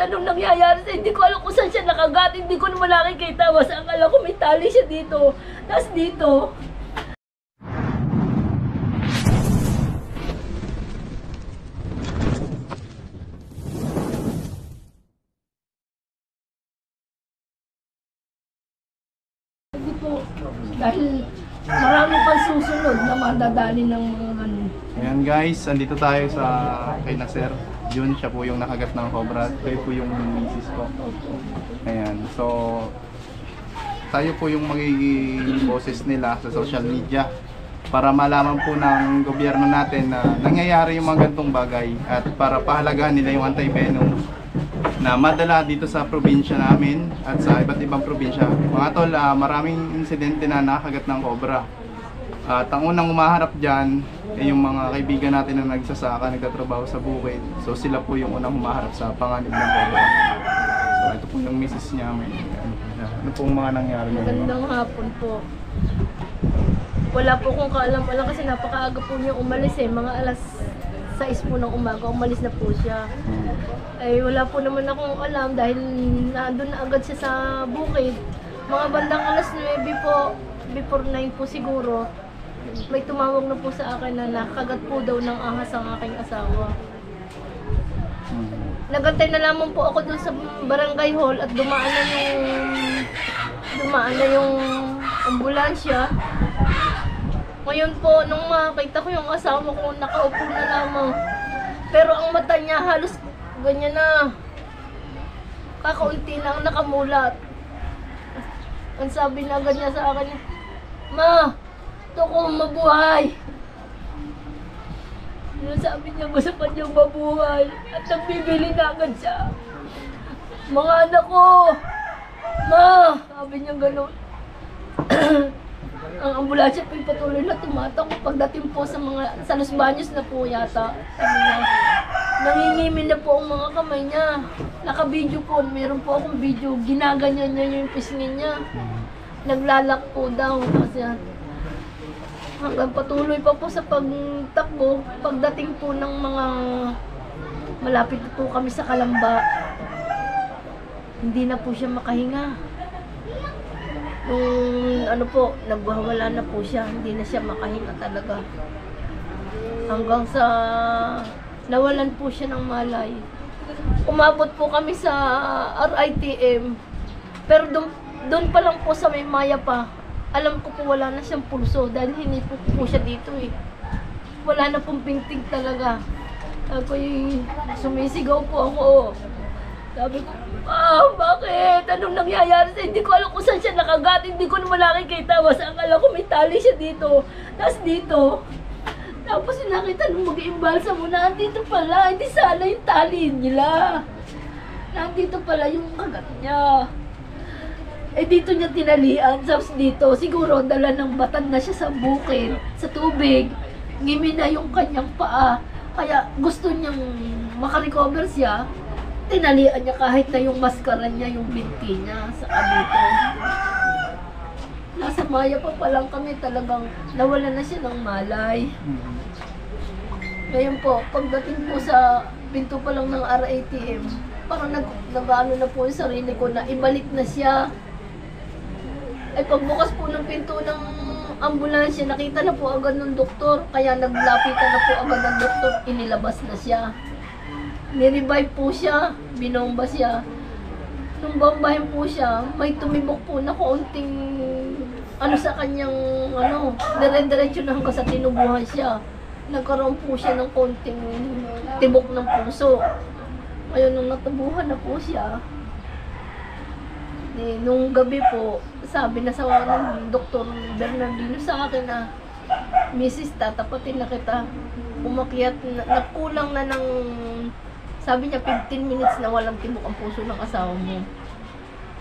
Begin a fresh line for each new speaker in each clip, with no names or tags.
anong nangyayari sa hindi ko alam kung saan siya nakagat, hindi ko naman nakikita. Basta akala ko may tali siya dito. Tapos dito. Hindi po, dahil marami pang susunod na madadali ng mga ganun.
Ayan guys, andito tayo sa kay Nasir. Yun, siya po yung nakagat ng cobra. Kayo po yung misis ko. Ayan, so tayo po yung magiging boses nila sa social media para malaman po ng gobyerno natin na nangyayari yung mga gantong bagay at para pahalagahan nila yung anti-venom na madala dito sa probinsya namin at sa iba't ibang probinsya. Mga tol, maraming insidente na nakagat ng cobra. At ang unang umaharap dyan ay yung mga kaibigan natin na nagsasaka, nagtatrabaho sa bukid. So sila po yung unang humaharap sa panganib ng cobra. So ito po yung misis niya. Ano pong mga nangyari ngayon?
Magandang hapon po. Wala po kong kaalam-alam kasi napakaaga po niya umalis eh. Mga alas 6 po ng umaga, umalis na po siya. Ay wala po naman akong alam dahil nandun na agad siya sa bukid. Mga bandang alas 9 po, before 9 po siguro, may tumawag na po sa akin na nakagat po daw ng ahas ang aking asawa. Nagantay na lamang po ako doon sa barangay hall at dumaan na yung ambulansya. Ngayon po, nung makita ko yung asawa ko, nakaupo na lamang. Pero ang mata niya halos ganyan na. Kakaunti lang nakamulat. Ang sabi na agad niya sa akin, "Ma, gusto ko mabuhay." Yung sabi niya, gusto pa niyang mabuhay. At nagbibili na agad siya. "Mga anak ko, Ma," sabi niya gano'n. Ang ambulansya po yung patuloy na tumatakbo. Pagdating po sa Los Baños na po yata, sabi niya, nangingimin na po ang mga kamay niya. Naka-video po, meron po akong video. Ginaganyan niya yung pisngin niya. Naglalak po daw kasi hanggang patuloy pa po sa pagtakbo. Pagdating po ng mga malapit po kami sa Kalamba, hindi na po siya makahinga. Ano po, nagwawala na po siya, hindi na siya makahinga talaga. Hanggang sa nawalan po siya ng malay. Umabot po kami sa RITM, pero doon pa lang po sa may Maya pa, alam ko po wala na siyang pulso dahil hinipo po siya dito eh. Wala na pong pintig talaga. Ako'y sumisigaw po ako. Sabi ko, bakit? Anong nangyayari sa hindi ko alam kung saan siya nakagat, hindi ko naman nakikita. Basta akala ko may tali siya dito. Tapos dito. Tapos nakita nung mag-iimbalsa mo na, andito pala, hindi sana yung tali nila. Nandito pala yung kagat niya. Eh dito niya tinalian, tapos dito, siguro dala ng batan na siya sa bukid, sa tubig. Ngimi na yung kanyang paa. Kaya gusto niyang makarecover siya. Tinalian niya kahit na yung maskara niya, yung binti niya sa dito. Nasa Maya pa lang kami, talagang nawala na siya ng malay. Ngayon po, pagdating po sa pinto pa lang ng RATM, parang nag-ano na po yung sarili ko na ibalik na siya. Ay pagbukas po ng pinto ng ambulansya, nakita na po agad ng doktor, kaya naglapitan na po agad ng doktor, inilabas na siya. Nirevive po siya, binomba siya. Nung bombahin po siya, may tumibok po na kaunting sa kanyang dire-diretso na hanggang sa tinubuhan siya. Nagkaroon po siya ng kaunting tibok ng puso. Ngayon nung natubuhan na po siya, nung gabi po, sabi na sa ng Dr. Bernardino sa akin na, "Mrs. tatapatin na kita." Umakyat, nagkulang na ng, sabi niya 15 minutes na walang tibok ang puso ng asawa mo.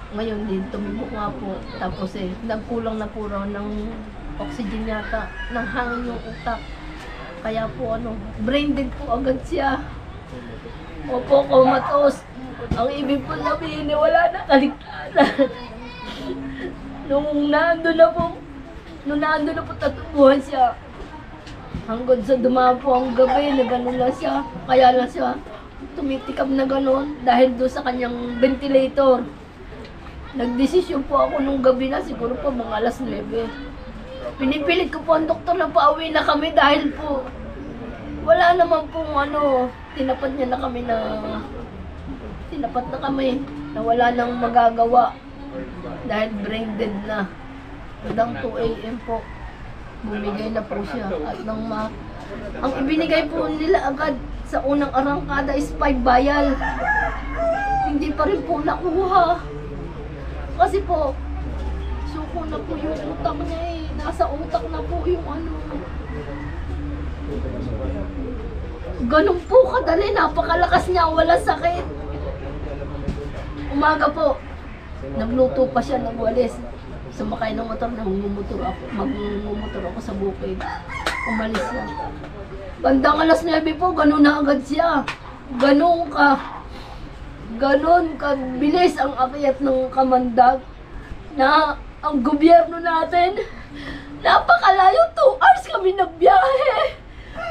Ngayon din, tumibok nga po. Tapos nagkulang na po raw ng oxygen yata, ng hangin yung utak. Kaya po brain dead po agad siya. Opo, comatose. Ang ibig po sabihin, wala na kaligtasan. Nung naando na po tatubuhan siya. Hanggang sa dumaan po ang gabi, nagano na siya. Kaya lang siya, tumitikab na gano'n dahil doon sa kanyang ventilator. Nagdesisyon po ako nung gabi na, siguro po mga alas 9. Pinipilit ko po ang doktor na pauwi na kami dahil po wala naman pong tinapat niya na kami na wala nang magagawa dahil brain dead na. Hanggang 2 AM po, bumigay na po siya. At ang ibinigay po nila agad sa unang arangkada is 5 vial. Hindi pa rin po nakuha. Kasi po, suko na po yung utak niya eh. Nasa utak na po yung ganun po kadali, napakalakas niya, wala sakit. Umaga po, nagluto pa siya ng walis. Sumakay ng motor, magmumotor ako sa bukid. Umalis siya. Bandang alas 9 po, ganun na agad siya. Ganun ka bilis ang akyat ng Kamandag na ang gobyerno natin, napakalayo, 2 hours kami nagbiyahe.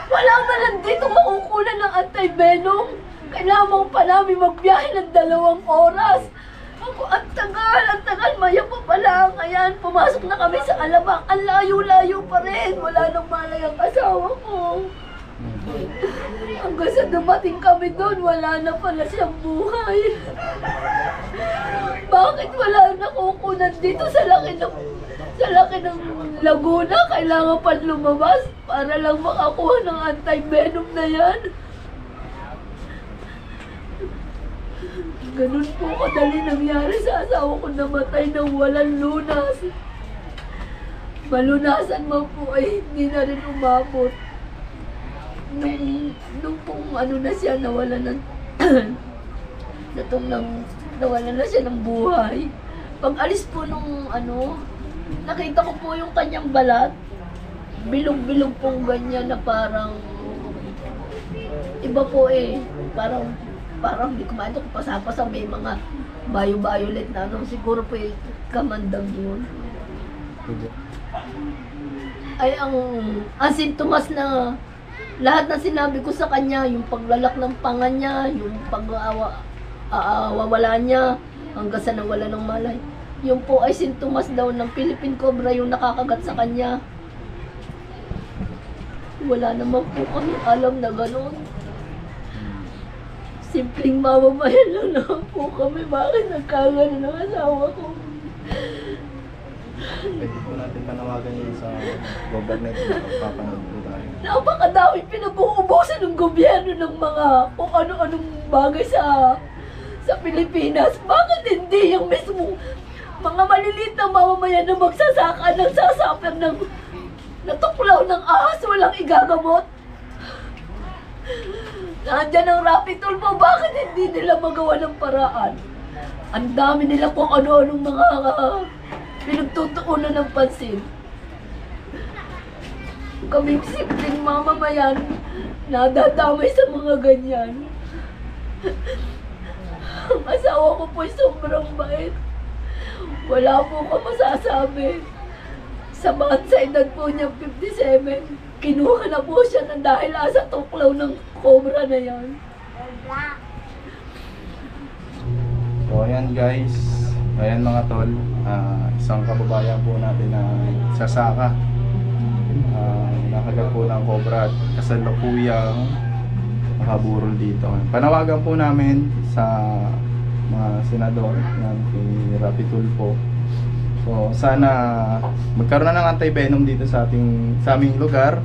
Wala man lang dito makukunan ng anti-venom. Kailangan pa namin magbiyahe ng 2 oras. Ako, ang tagal, maya pa pala. Ayan, pumasok na kami sa Alabang. Ang layo-layo pa rin. Wala nang malay ang asawa ko. Hanggang sa dumating kami doon, wala na pala siyang buhay. Bakit wala nakukunan dito sa laki ng Laguna? Kailangan pa lumabas para lang makakuha ng anti-venom na yan. Ganun po kadali nangyari sa asawa ko, namatay ng walang lunas. Malunasan man po ay hindi na rin umabot. Nung pong na siya, nawala na siya ng buhay. Pag alis po nung nakita ko po yung kanyang balat. Bilog-bilog pong ganyan na parang iba po eh. Parang hindi ko mainto kung pasapasa may mga violet na siguro po eh, Kamandag yun. Ay ang sintomas na lahat na sinabi ko sa kanya, yung paglalak ng panga niya, yung pag-wawala niya, hanggang sa nawala ng malay. Yung po ay sintomas daw ng Philippine Cobra yung nakakagat sa kanya. Wala naman po kami alam na gano'n. Simpleng mamamayan lang naman po kami. Bakit nagkagano ng asawa ko?
Pwede po natin panawagan yun sa government na papanood po tayo.
Napakadami pinabuubusan ng gobyerno ng mga kung ano-anong bagay sa Pilipinas. Bakit hindi yung mismo mga maliliit na mamamayan na magsasaka ng sasaper ng natuklaw ng ahas, walang igagamot? Nandiyan ang Rapitol po, bakit hindi nila magawa ng paraan? Ang dami nila kung ano-anong mga pinagtutuunan ng pansin. Kaming simpleng mamamayan, nadadamay sa mga ganyan. Ang asawa ko po'y sobrang bait. Wala po ko masasabi. Sa mga sa edad po niya, 57, kinuha na po siya ng dahil sa tuklaw ng cobra na yan.
So ayan guys, ayan mga tol, isang kababayan po natin na sasaka. Nakagat po ng cobra at kasalukuyang nakaburol dito. Panawagan po namin sa mga senador ng Rapitol po. So sana magkaroon na ng anti-venom dito sa aming lugar,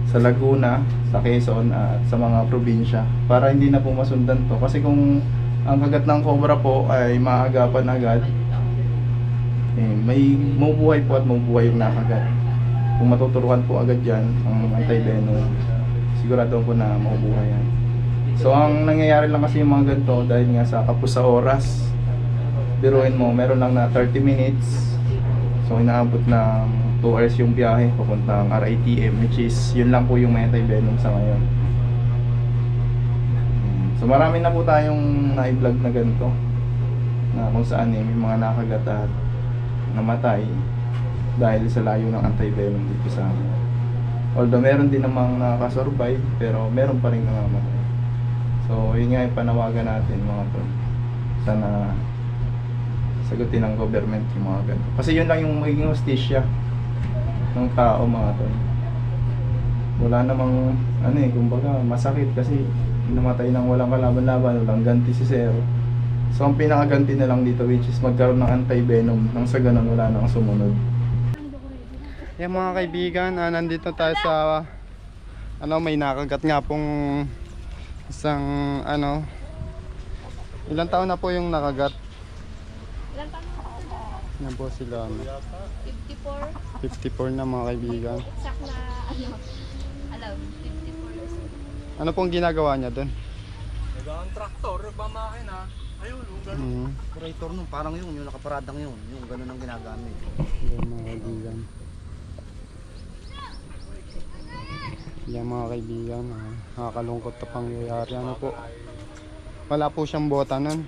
sa Laguna, sa Quezon at sa mga probinsya para hindi na po masundan to. Kasi kung ang kagat ng cobra po ay maagapan agad, may mabubuhay po at mabubuhay yung nakagat. Kung matuturuan po agad yan ang anti-venom, sigurado po na mabubuhay yan. So ang nangyayari lang kasi yung mga ganito dahil nga sa kapos sa oras, biruin mo meron lang na 30 minutes, so inaabot ng 2 hours yung biyahe papuntang RITM, which is yun lang po yung anti-venom sa ngayon. So marami na po tayong na-vlog na ganito na kung saan may mga nakagat at namatay dahil sa layo ng anti-venom dito sa amin. Although meron din namang nakasurvive, pero meron pa rin namamatay. So So, yun nga yung panawagan natin mga tol. Sana sagutin ng government yung mga ganito. Kasi yun lang yung magiging hostisya ng tao mga tol. Wala namang kumbaga masakit kasi namatay ng walang kalaban-laban, walang ganti si Zero. So ang pinakaganti na lang dito which is magkaroon ng anti-venom nang sa ganun wala nang sumunod. Yan mga kaibigan, nandito tayo sa may nakagat nga pong isang ilang taon na po yung nakagat?
Ilan taon na?
Yan po sila
54.
54 na mga kaibigan.
Exact na alam, 54 years old.
Ano pong ginagawa niya doon?
Ang traktor, nagmamakina. Ayun, yung gano'n.
Operator nun, parang yung nakaparadang yun. Yung gano'n ang ginagamit.
Yan mga kaibigan. Yan mga kaibigan. Nakakalungkot na pangyayari. Ano po? Wala po siyang bota nun.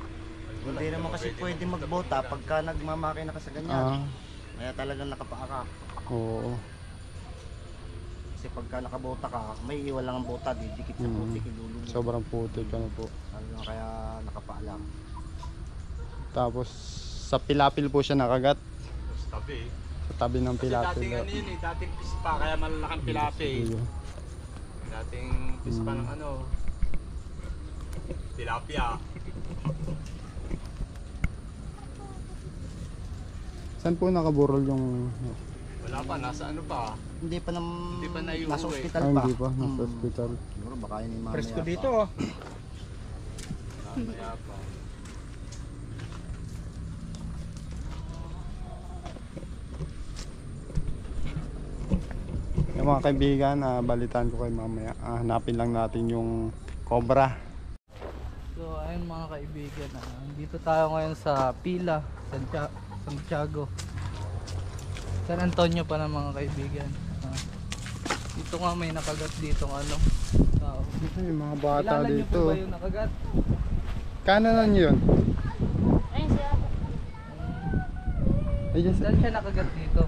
Hindi naman kasi pwede magbota pagka nagmamakina ka sa ganyan. Kaya talagang nakapaa ka.
Oo.
Kasi pagka nakabota ka, may iwan lang ang bota, didikit sa putik, ilulubog.
Sobrang putik ano po.
Talagang kaya nakapaa lang.
Tapos sa pilapil po siya nakagat.
Sa tabi.
Sa tabi ng
Kasi
pilapil.
dating ano yun eh, dating pispa, kaya malalaking pilapi.
Sige.
Dating pispa ng tilapia.
Saan po nakaburol yung...
Wala pa, nasa ano pa.
Hindi pa
naiuwi.
nasa ospital
Ay,
pa.
hindi pa. Nasa hospital.
Siguro baka yun yung mamaya
Presko
pa.
dito oh. Mamaya pa.
Yung mga kaibigan, balitaan ko kay mamaya. Hanapin lang natin yung cobra.
So ayun mga kaibigan, dito tayo ngayon sa Pila, Santiago, San Antonio pa ng mga kaibigan. Dito nga may nakagat dito tao.
Yung mga bata
Kilala niyo
dito.
po ba yung nakagat?
Kanan yun.
Ayun siya.
Ayun,
Saan siya nakagat dito?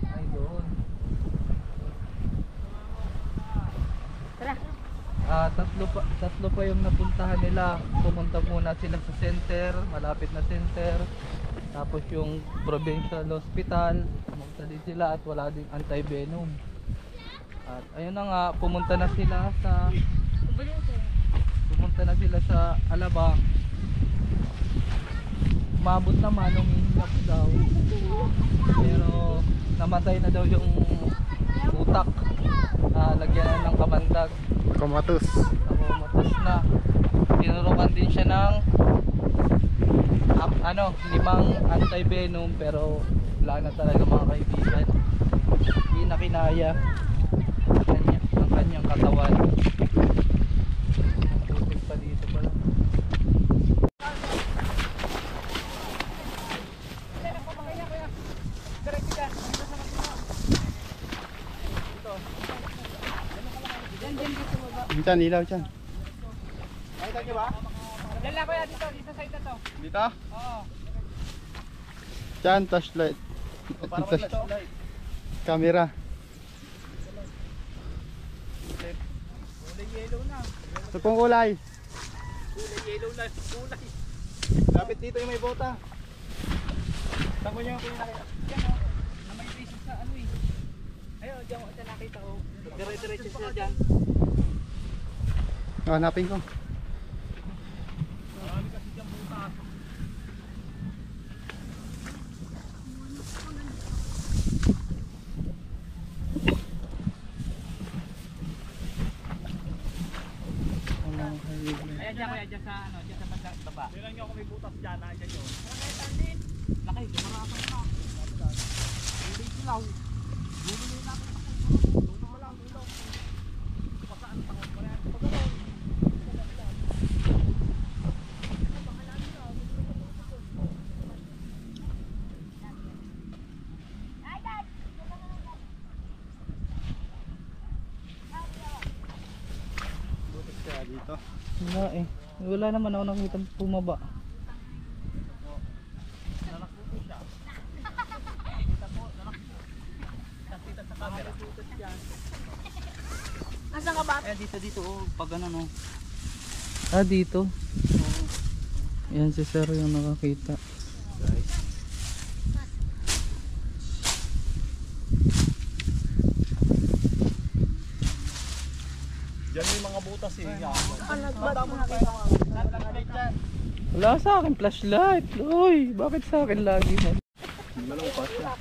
Ay doon.
Tara.
Tatlo pa yung napuntahan nila. Pumunta muna sila sa center, malapit na center. Tapos yung provincial hospital, pumunta din sila at wala ding anti-venom. At ayun na nga, pumunta na sila sa Alabang. Umabot naman, umihinap daw. Pero namatay na daw yung utak. Lagyan na ng kamandag.
Komatus.
Matas na. Tinurukan din siya ng 5 anti-venom pero wala na talaga mga kaibigan. Hindi na kinaya ang kanyang katawan. Putik pa dito pala.
Diyan, ilaw dyan.
Nakita niyo ba?
Dala ko yan dito sa side na to.
Dito?
Oo.
Dyan, flashlight.
Para mag-flashlight.
Camera.
Kulay yellow na.
Ito pong kulay.
Kulay yellow na. Kulay.
Lapit dito yung may bota. Tango niyo kung nakita.
Yan na may basis sa Ayun, diyan ko nakita ko. Dire-diretso sila dyan.
Hanapin ko.
Marami kasi dyan buta.
Ayan dyan kuya, dyan sa baba.
Tingnan niyo kung may butas dyan, nandiyan yun.
Laki, dumarapan na. Hindi silaw.
Dito.
Wala eh. Wala naman ako nakita pumaba.
Nasaan ka ba?
Dito, pag ano no.
Ah, dito. Yan si sir yung nakakita.
Diyan yung mga butas eh.
Wala sa akin flashlight. Uy, bakit sa akin lagi mo?
Malungkot siya.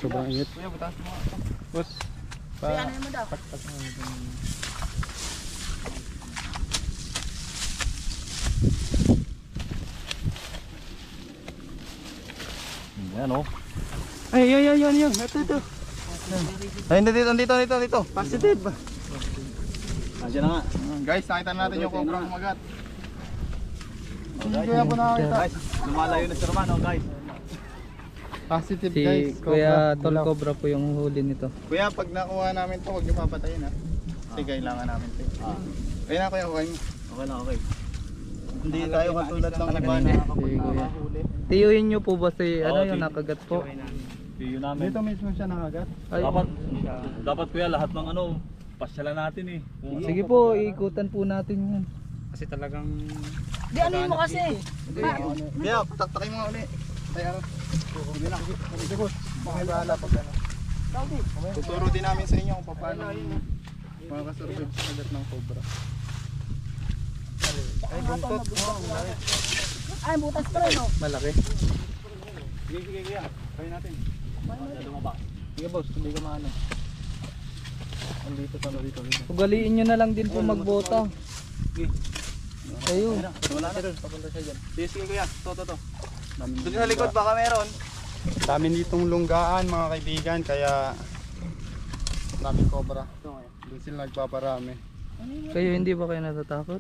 Sobrang init.
Kuya, butas mo.
Boss,
Yan oh.
ay, yan. Ito. Ay, dito. Positive.
Nandiyan na nga.
Guys, nakita natin yung cobra kumagat.
Kaya po nakakita. Guys, lumalayo na si Roman oh guys.
Positive
Si
guys.
Kuya Tol Cobra po yung huli nito.
Kuya, pag nakuha namin to, huwag niyo papatayin ha. Kasi kailangan namin to. Ayun na kuya, kuha niyo.
Okay na, okay.
Hindi tayo katulad ng iba na.
Si Kuya. Tiyuhin nyo po ba si ano yung nakagat po?
Piyo namin.
Dito mismo siya nakagat.
Ay,
Dapat kuya lahat ng ano, pasyalan natin eh.
sige po, ikutan po natin yan.
Kasi talagang
Di ano mo kasi?
Kaya, taktakin mo ulit. Ay, ano? Sige lang. Sige boss. Baka bahala pag ano. Tuturo din namin sa inyo kung paano makakasurvive sa kagat ng cobra. Ay, buntot.
Ay, butas pa rin, no?
Malaki.
Sige kuya, try natin. Lumabas.
Sige boss, hindi ka maano. Andito sa dito.
Ugaliin nyo na lang din po magbota. Ayun.
Wala na rin, papunta siya dyan. Sige kuya, to. Doon sa likod baka meron. Dami ditong lunggaan mga kaibigan, kaya daming cobra. Doon sila nagpaparami.
Kayo hindi ba kayo natatakot?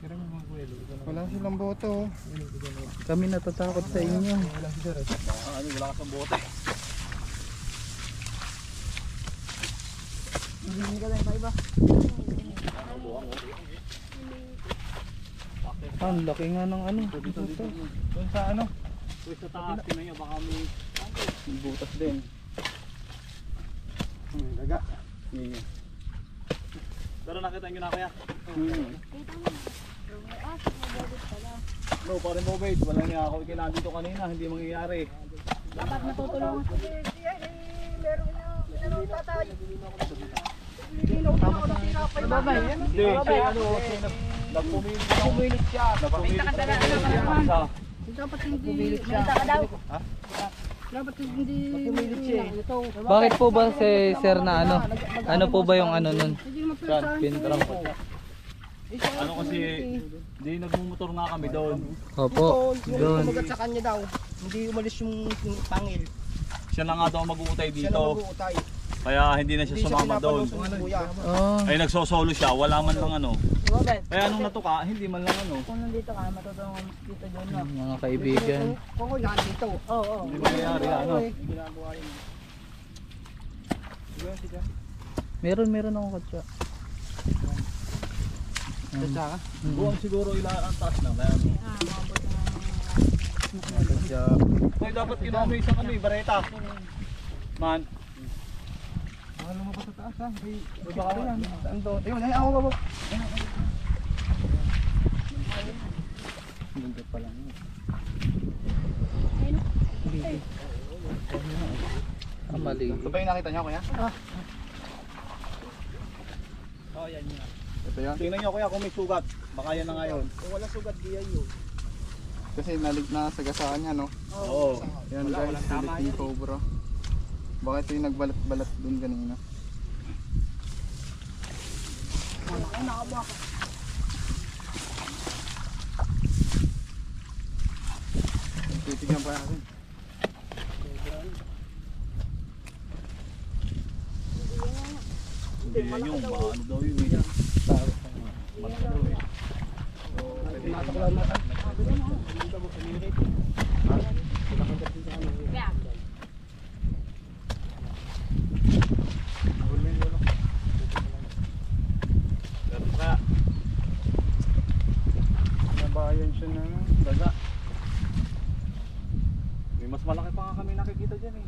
Wala silang boto.
Kami natatakot sa inyo.
Wala ka sa bote.
Ang laki nga ng ano.
Doon sa ano?
Kuya sa taas, tingnan nyo, baka may
Butas din. Daga. Sige.
Pero nakita nyo na kaya? No, parang Bobade, wala niya ako ikinaan dito kanina, hindi mangyayari.
Dapat matutulungan.
Hindi, siya ano, nagpumilit siya. Nagpumilit siya.
Dapat hindi. Malita ka daw. Dapat hindi. Pumilit siya.
Bakit po ba si sir na ano? Ano po ba yung ano nun? Pintram po.
Ano kasi, hindi nagmumotor nga kami doon.
Opo. Doon.
sa kanya daw. Hindi umalis yung pangil.
Siya na nga daw mag-uutay
Siya na
dito.
mag-uutay.
Kaya hindi na siya sumama doon.
Kuya.
Oh.
Ay nagsosolo siya, wala man lang ano. Kaya nung natuka, hindi man lang ano.
Kung nandito ka, matutulungan mo dito doon, no?
Mga kaibigan.
Oo, yan dito.
Oo.
Hindi mangyayari ano.
Meron akong katsa.
Buwan siguro ilan ang taas na. Kaya
Katsa.
ay dapat kinuha mo isang ano, bareta. Man.
Lumabas sa taas ha. Baka yan. Saan doon? Ayun, ay ako babo. Bundot pa lang yun.
Mali.
Ito ba yung nakita niyo kuya?
Oh, yan yun.
Ito yan.
Tingnan nyo kuya kung may sugat. Baka yan na ngayon.
Kung wala sugat, diyan yun.
Kasi nasagasaan niya no.
Oo.
Yan guys, Philippine cobra. Baka ito yung nagbalat-balat dun kanina. Titignan pa natin.
Hindi yan yung ano daw yun eh. Malaki daw eh. Kaya
Nabayan siya na ano.
daga. May mas malaki pa nga kami nakikita dyan eh.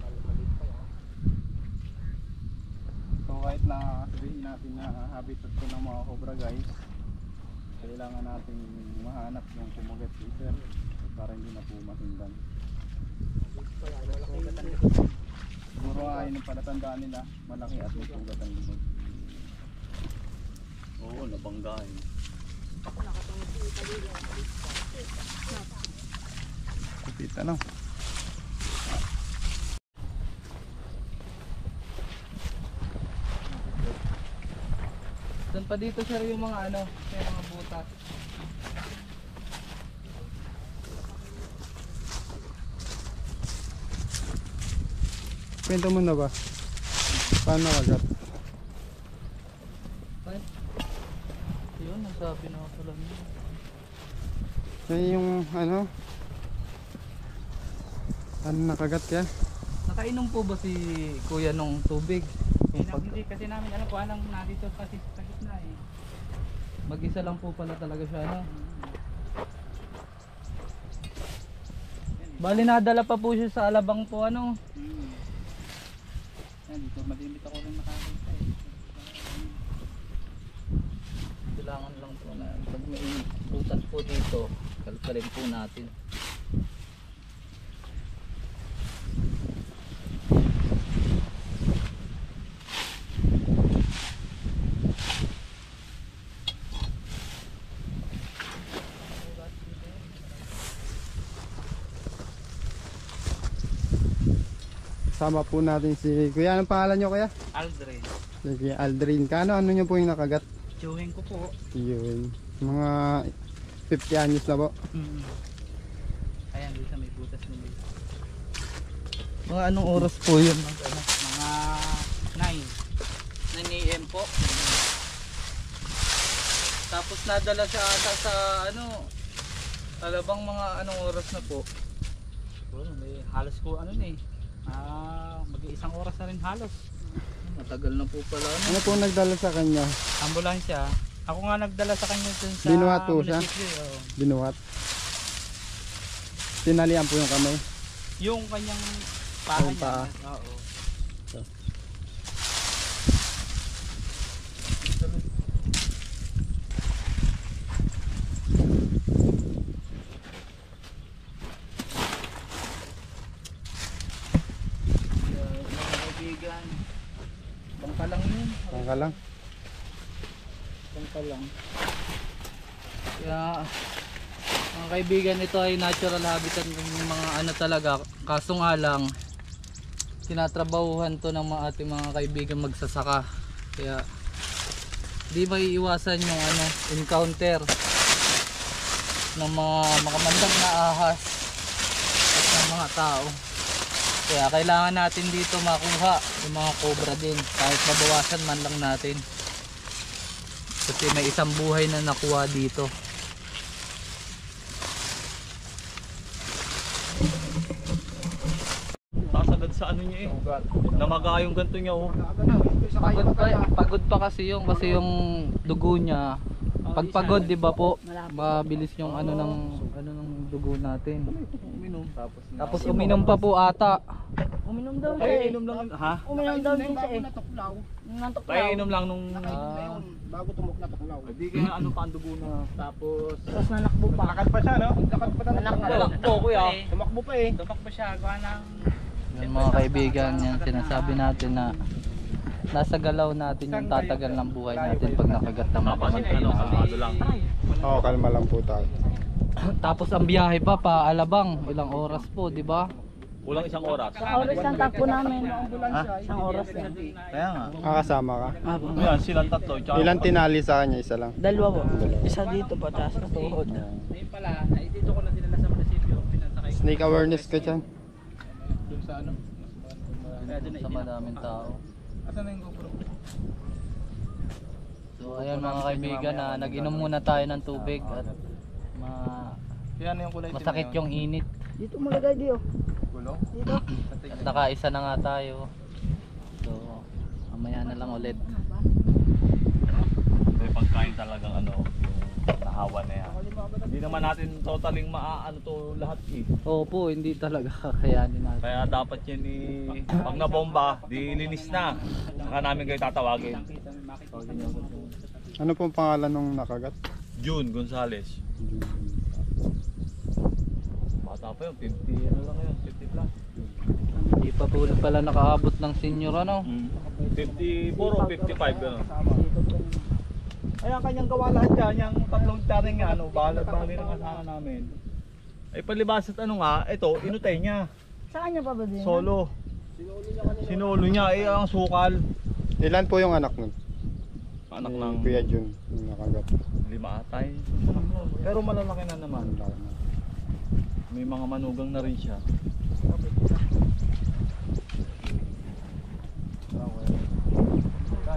So kahit na sabihin natin na habitat ko ng mga cobra guys, kailangan natin mahanap yung kumagat si sir para hindi na po masundan. Siguro ay nung palatandaan nila, malaki at may sugat ang likod. Oo, nabanggain. Kapit ano?
Doon pa dito sir yung mga ano, yung mga butas.
Kwento mo na ba? Paano nakagat?
Ay. Yun, nasabi na ako pala niya.
Yan yung ano nakagat kaya?
Nakainom po ba si kuya nung tubig?
Hindi kasi namin alam kung anong nandito kasi sa gitna eh.
Mag-isa lang po pala talaga siya, no? Bali nadala pa po siya sa Alabang po, ano?
Yan, dito malimit ako rin nakakita eh.
Kailangan lang po na pag may butas po dito, kalkalin po natin.
Sama po natin si Kuya. Anong pangalan nyo Kuya?
Aldrin.
Sige, Aldrin. Ano nyo po yung nakagat?
Chewing ko po.
Yun. Mga 50 anyos na po.
Ayan, dito sa may butas nila.
Mga anong oras po yun?
Mga 9 AM po.
Tapos nadala siya ata sa ano, Alabang mga anong oras na po?
May halos ko ano na eh. Mag-iisang oras na rin halos.
Matagal na po pala, ano?
Ano po nagdala sa kanya?
Ambulansya. Ako nga nagdala sa kanya dun sa
Binuhat po siya?
munisipyo, oo.
Binuhat. Tinalian po yung kamay.
Yung kanyang paa
Yung
niya.
paa.
Oo.
Mga kaibigan, bangka lang yun.
Tangka lang.
Bangka lang. Kaya, mga kaibigan, ito ay natural habitat ng mga ano talaga. Kaso nga lang, tinatrabahuhan to ng mga ating mga kaibigan magsasaka. Kaya, di may iwasan yung ano, encounter ng mga makamandang na ahas at ng mga tao. Kaya kailangan natin dito makuha yung mga cobra din, kahit mabawasan man lang natin. Kasi may isang buhay na nakuha dito.
Sasagad sa ano niya eh. Namaga yung ganto niya oh.
Pagod pa kasi yung dugo niya. Pag pagod, 'di ba po? Mabilis yung ano ng dugo natin.
Uminom.
Tapos uminom pa po ata.
Uminom daw siya
Ay,
eh.
inom lang. Ha?
Uminom daw din siya eh.
Natuklaw.
Nantok
Ay,
daw.
inom lang nung...
Bago tumok na tuklaw.
Hindi kaya ano pa ang dugo na. Tapos...
Tapos nanakbo pa.
Lakad pa siya, no? Lakad pa
Tumakbo kuya.
Tumakbo pa eh.
Tumakbo siya. Gawa ng...
Yan mga kaibigan, yan sinasabi natin na nasa galaw natin yung tatagal ng buhay natin pag nakagat ng mga
Ano lang.
Oo, kalma lang po tayo.
Tapos ang biyahe pa Alabang, ilang oras po, 'di ba?
Kulang isang oras.
Sa oras lang takbo namin. Isang oras lang.
Kaya nga.
Kasama ka?
Yan, silang tatlo. Tsaka
Ilan tinali sa kanya? Isa lang.
Dalawa po. Isa dito pa, taas sa tuhod.
Ayun pala, ay dito ko na dinala sa munisipyo. Pinasakay ko.
Snake awareness ka dyan.
Dun sa ano? Kaya dun na
Sa madaming tao.
Asan na yung GoPro?
So ayan mga kaibigan, na nag-inom muna tayo ng tubig at
Yan yung kulay.
masakit yung init.
Dito mo lagay diyo.
Gulo?
Dito.
At nakaisa na nga tayo. So mamaya na lang ulit.
May pagkain talagang ano, yung nahawa na yan. Hindi naman natin totaling maaano to lahat eh.
Opo, hindi talaga kakayanin natin.
Kaya dapat yan pag nabomba, di linis na. Saka namin kayo tatawagin.
Ano pong pangalan nung nakagat? June Gonzales. Bata pa yun, 50 ano lang yun, 50 plus.
Hindi pa po pala nakaabot ng senior ano.
54 o 55 gano'n. Ay, ang kanyang gawa lahat dyan, yung tatlong taring nga, ano, balag-bali ng kasama namin. Ay, palibas at ano nga, ito, inutay niya.
Saan niya pa ba din?
Solo. Sinolo niya, eh, ang sukal.
Ilan po yung anak nun?
Anak ng
Kuya Jun, yung nakagat.
5 atay. Pero malalaki na naman. May mga manugang na rin siya.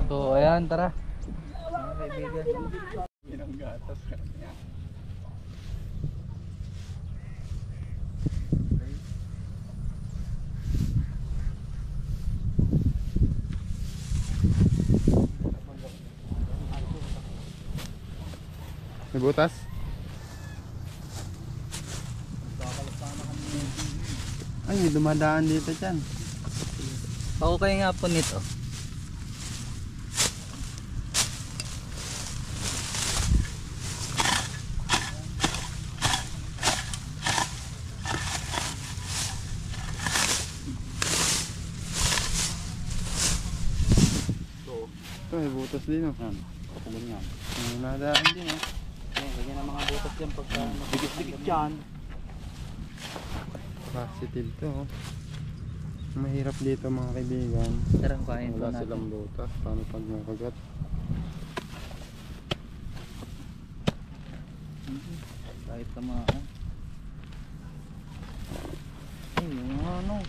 So ayan, tara. Mga kaibigan.
May butas? Ay, may dumadaan dito dyan.
Ako kayo nga po nito.
Ito, may butas din oh.
Yan, kapugan yan.
May nadaan din oh.
Ganyan ang mga butas dyan pagka
Dikit-dikit yan.
Positive to oh. Mahirap dito mga kaibigan.
Tara, kain po
Wala
natin.
silang butas. Paano pag nakagat?
Kahit tamaan. Ay, yung ano.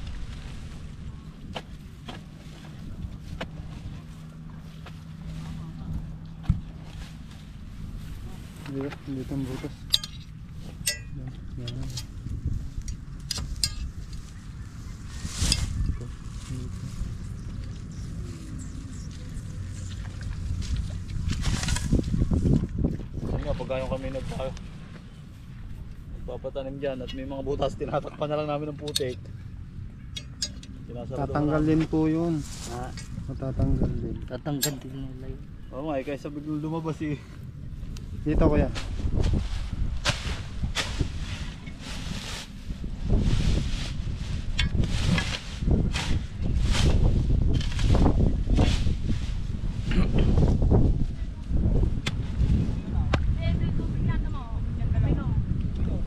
Dito ang butas. Yan.
Kasi nga, pagka yung kami nagpapatanim dyan at may mga butas, tinatakpan na lang namin ng putik. Sinasarado
Tatanggal
na
din po yun.
Ah,
Matatanggal din.
tatanggal din nila yun.
Oo nga, kaysa biglang lumabas eh.
Dito kuya.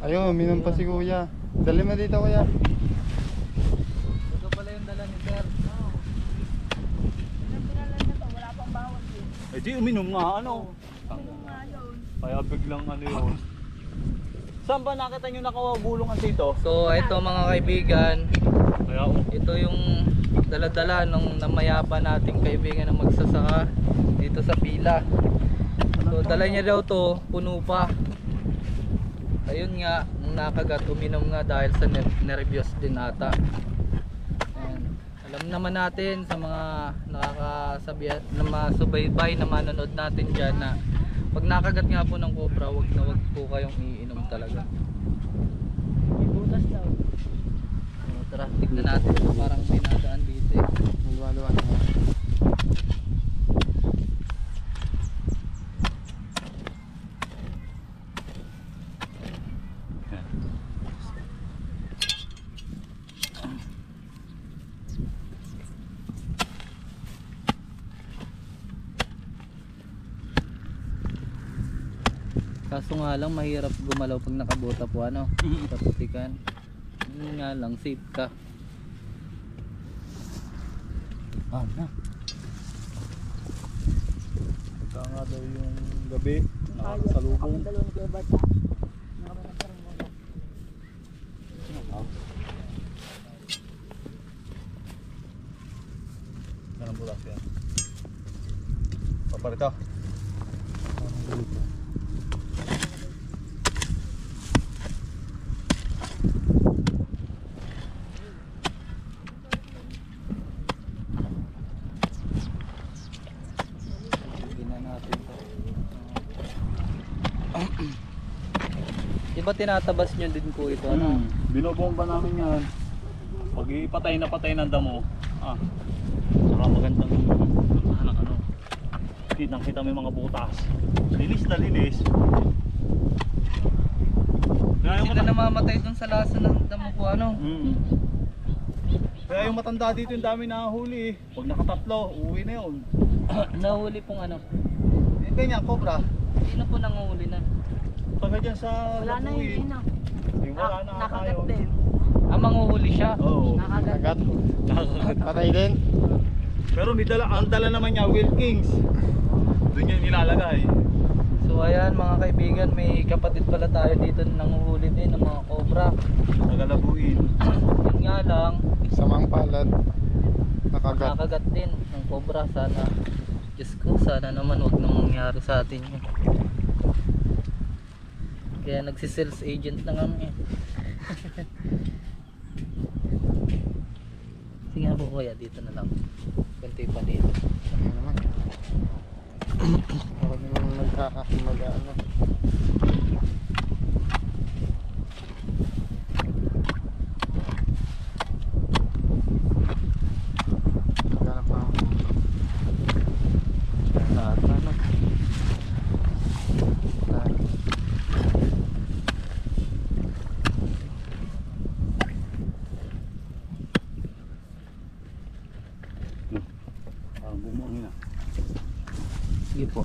Ayun, minum pa si kuya. Dali mo dito kuya.
Ito pala yung dala ni Sir.
Eh di uminom nga, ano? Kaya biglang ano yun. Saan ba nakita nyo nakawagulungan dito?
So ito mga kaibigan,
Kaya
ito yung dala-dala nung namayapa nating kaibigan na magsasaka dito sa pila. So dala niya daw to, puno pa. Ayun nga, nung nakagat, uminom nga dahil sa nervyos din ata. Ayan. Alam naman natin sa mga nakakasabi na masubaybay na manonood natin dyan na pag nakagat nga po ng cobra, wag na wag po kayong iinom talaga.
May butas daw.
So, tara, tignan natin. Parang may nadaan dito eh.
Magwaluan mo.
Kaso nga lang mahirap gumalaw pag nakabota po ano, sa putikan. Yun nga lang, safe ka.
na. Pagka nga daw yung gabi, nakakasalubong.
Ang dalawa ni Kuya Bart, ha? Nakapagparang mo na.
Ganun bulas yan. Paparito.
Tignan natin to. Di ba tinatabas nyo din po ito? Ano?
Binobomba namin yan. Pag ipatay na patay ng damo, saka magandang ng ano. Kitang-kita mo yung mga butas. Linis na linis. Kaya
Hindi
yung,
na namamatay dun sa lasa ng damo po ano.
Kaya yung matanda dito yung dami nakahuli eh. Pag nakatatlo, uuwi na yun.
Nahuli pong ano.
Eh, ganyan, cobra.
Sino po nanguhuli na?
Pagka dyan sa
Wala na
Labuin,
yun,
eh, wala na
nakagat
tayo.
din.
Manguhuli siya.
Oo.
Nakagat.
Patay din.
Pero may dala, ang dala naman niya, Wilkins. Doon yan nilalagay.
So ayan mga kaibigan, may kapatid pala tayo dito na nanguhuli din ng mga cobra.
Nagalabuin.
Yun nga lang,
Samang palad. Nakagat.
nakagat din ng cobra. Sana, Diyos ko, sana naman wag na mangyari sa atin yun. Kaya nagsi-sales agent na kami. Sige nga po kuya, dito na lang. Kunti pa dito.
Ano naman. Parang naman nagkakakamag-ano. Naghanap na ako.
Lahat na no.
Bumuangin na.
Sige po.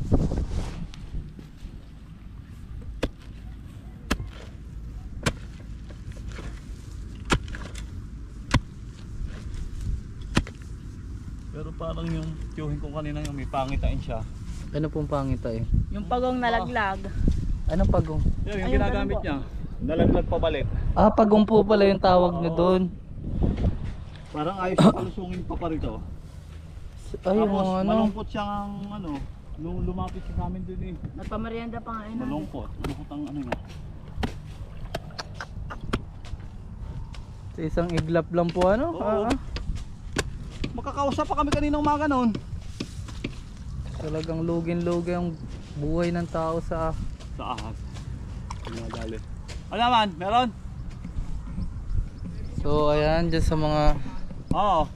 Pero parang yung tiyuhin ko kanina yung may pangitain siya.
Ano pong pangita eh?
Yung pagong nalaglag.
Anong pagong?
Yun, yung
Ayun,
ginagamit
ganun po.
niya. Nalaglag pabalik.
Ah, pagong po pala yung tawag nyo doon.
Parang ayos yung palusungin pa rito.
Ayun
Tapos
ano.
malungkot siyang ano, nung lumapit siya sa amin dun eh.
Nagpamerienda pa nga yun.
Malungkot. Malungkot ang ano niya.
Sa isang iglap lang po ano?
Oo. Magkakausap pa kami kanina umaga noon.
Talagang lugin-lugi ang buhay ng tao sa
Sa ahas. Dali. Ano naman? Meron?
So ayan, dyan sa mga
Oo.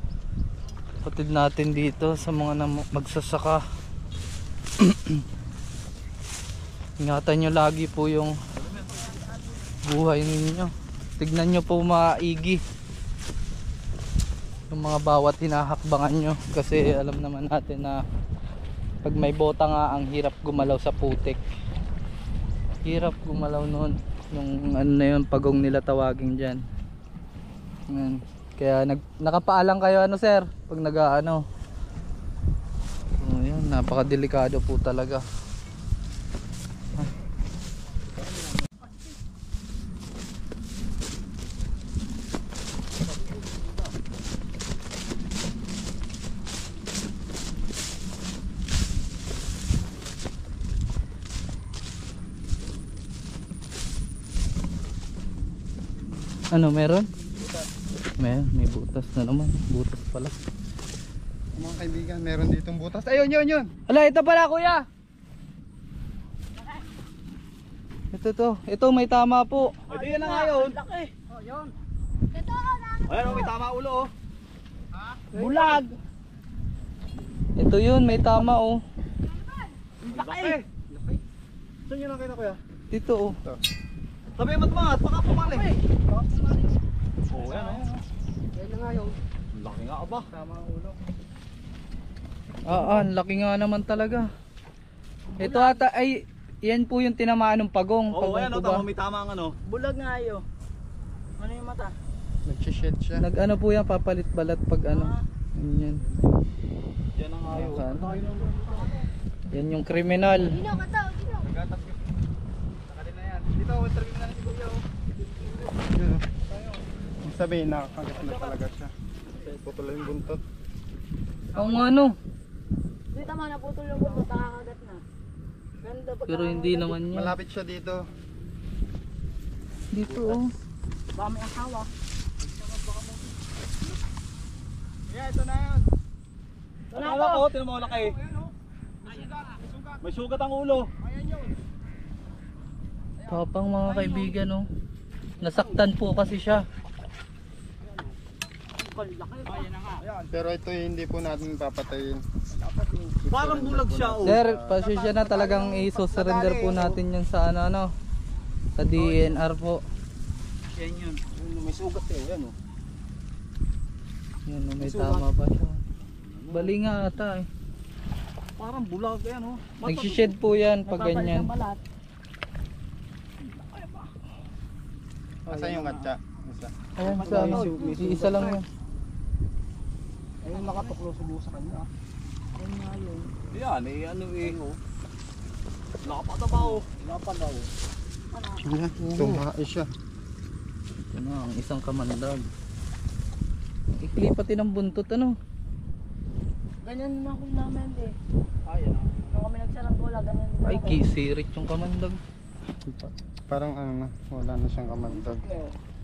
kapatid natin dito, sa mga magsasaka. Ingatan nyo lagi po yung buhay ninyo. Tignan nyo po maigi yung mga bawat hinahakbangan nyo, kasi alam naman natin na pag may bota nga ang hirap gumalaw sa putik. Hirap gumalaw nun, yung ano na yun, pagong nila tawagin dyan. Yan. Kaya nakapaalang kayo ano sir pag nag-ano. Oh, yan, napakadelikado po talaga. Ano meron? May butas na naman. Butas pala.
Mga kaibigan, meron ditong butas. Ayun, yun.
Ala, ito pala kuya. Ito to. Ito may tama po.
Pwede yan na nga yun.
Laki. Oh, yun.
Ayan, may tama ulo oh.
Bulag.
Ito yun, may tama oh.
Laki. Saan yun ang kaya kuya?
Dito oh.
Sabi matmangat, baka pumali. Oo, yan oh.
Ayun na nga yun.
Laki nga aba.
Tama ang ulo.
Ang laki nga naman talaga. Ito ata ay yan po yung tinamaan ng pagong.
Oo,
Pagong
ayan
po
oh,
ba?
tama, may tama ang ano.
Bulag nga yun. Ano yung mata?
Nagsished siya.
Nag ano po yan, papalit balat pag ano. Yan.
Yan ang ayaw.
Saan? Yan yung kriminal.
Nagatas ko. Nakalin na yan. Dito, interview na si Kuya. Ang sabihin, nakakagat na talaga siya. Putol yung buntot.
Ang ano.
Dito man naputol yung buntot, nakakagat na. Ganda pag
Pero hindi naman yan.
Malapit siya dito.
Dito oh.
baka may asawa.
Yeah, ito na yun.
Ano ko, tinan mo laki. May sugat ang ulo.
Tapang mga kaibigan oh. Nasaktan po kasi siya.
Pero ito hindi po natin papatayin.
Parang bulag siya oh.
Sir, pasensya na, talagang i-surrender po natin yan sa ano, sa DNR po.
Yan yun.
May sugat eh, yan oh.
Yan, may tama pa siya. Bali nga ata eh.
Parang bulag yan oh.
Nagsished po yan pag ganyan.
Asan yung katsa? Isa.
Ayan, sa ano, isa lang yan.
Ayun nakatuklo subo sa kanya.
Yan eh, ano eh. Lapad na ba oh. Lapad na oh.
Ayan, tumae siya.
Ito na, ang isang kamandag. Ikli pati ng buntot ano.
Ganyan na ako namin eh.
Ayan ah.
Nung kami nagsarang bola, ganyan din
Ay,
ako.
kisirit yung kamandag.
Parang ano na, wala na siyang kamandag.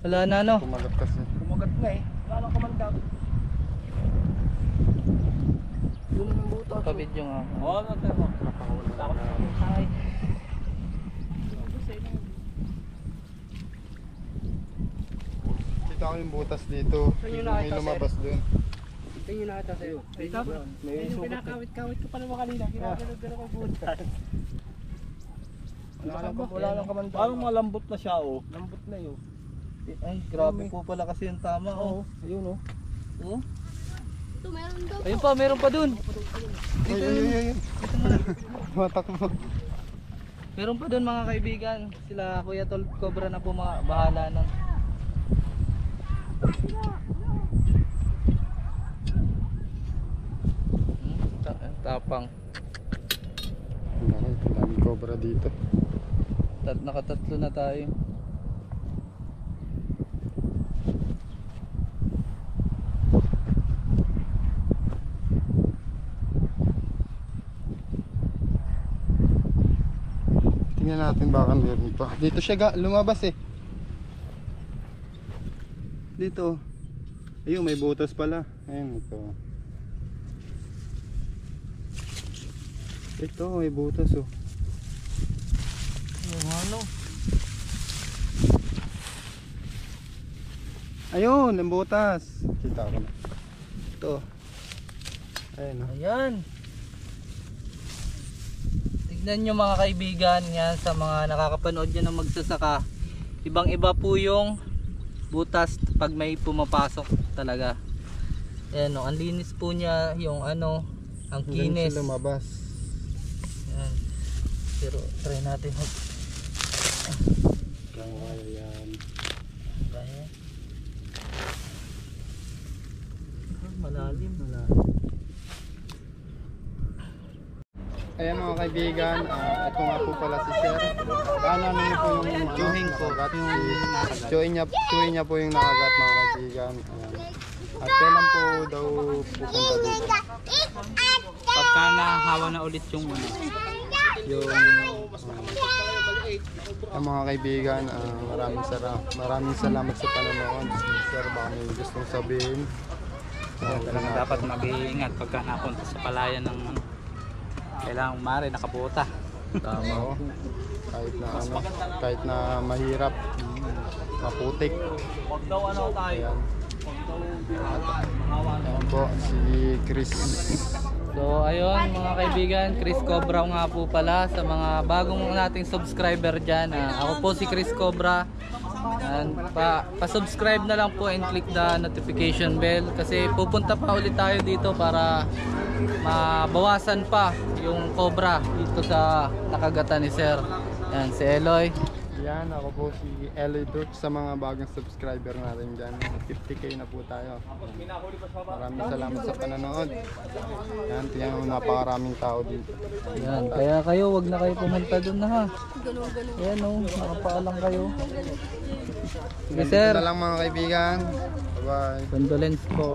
Wala na no.
Kumagat kasi.
Kumagat na eh. Wala nang kamandag. Yun ang buto.
Kabit yung
Oo, natin mo.
Ay.
Kita ko yung butas dito. May lumabas dun.
Tingin na kita sa'yo.
May
Yung pinakawit-kawit ko pa naman kanina. Ginagano ko butas. Wala nang kamandag.
Parang malambot na siya oh.
Lambot na yun.
Ay, grabe po pala kasi yung tama oh.
Ayun oh.
Oh.
Ito, meron daw.
Ayun pa, meron pa dun.
Ay, ay, ay, ay. Matakbo.
Meron pa dun mga kaibigan. Sila Kuya Tol Cobra na po mga bahala nun. Tapang.
Ang daming cobra dito.
Nakatatlo na tayo.
Tingnan natin baka meron pa. Dito siya lumabas eh. Dito. Ayun, may butas pala. Ayun, ito. Ito, may butas oh.
Yung ano?
Ayun, ang butas. Kita ko na. Ito. Ayun oh.
Ayan. Tignan nyo mga kaibigan yan sa mga nakakapanood yan ng magsasaka. Ibang iba po yung butas pag may pumapasok talaga. Ayan o, ang linis po niya yung ano, ang
Diyan
kinis.
siya lumabas.
Ayan. Pero try natin.
Kaya yan.
Kaya. Malalim.
Ayan mga kaibigan, ito nga po pala si Sir. Ano niyo po yung
Chewing po,
nakagat?
yung nakagat.
Chewing niya po yung nakagat mga kaibigan. Ayan. At kailan po daw pupunta dito?
Pagka nahawa na ulit yung ano, yung
Ang mga kaibigan, maraming salamat sa panonood. Sir, baka may gustong sabihin.
talagang dapat mag-iingat pagka napunta sa palayan ng ano. Kailangan umari nakabuta.
Tama oh. Kahit na mahirap, maputik.
Huwag daw ano tayo.
Ayan.
Huwag daw hawa na.
Ayan po, si Chris.
So ayun mga kaibigan, Chris Cobra nga po pala sa mga bagong nating subscriber dyan. Ako po si Chris Cobra. And pa-subscribe na lang po and click the notification bell kasi pupunta pa ulit tayo dito para mabawasan pa yung cobra dito sa nakagatan ni Sir. Yan si Eloy.
Yan, ako po si Eloy Brooks sa mga bagong subscriber natin dyan. 50k na po tayo. Maraming salamat sa panonood. Yan, tingnan mo, napakaraming tao dito.
Yan, kaya kayo wag na kayo pumunta doon na ha. Ayan o, nakapaalang kayo. Sige
Ganito
Sir,
na lang mga kaibigan. Bye bye.
condolence po.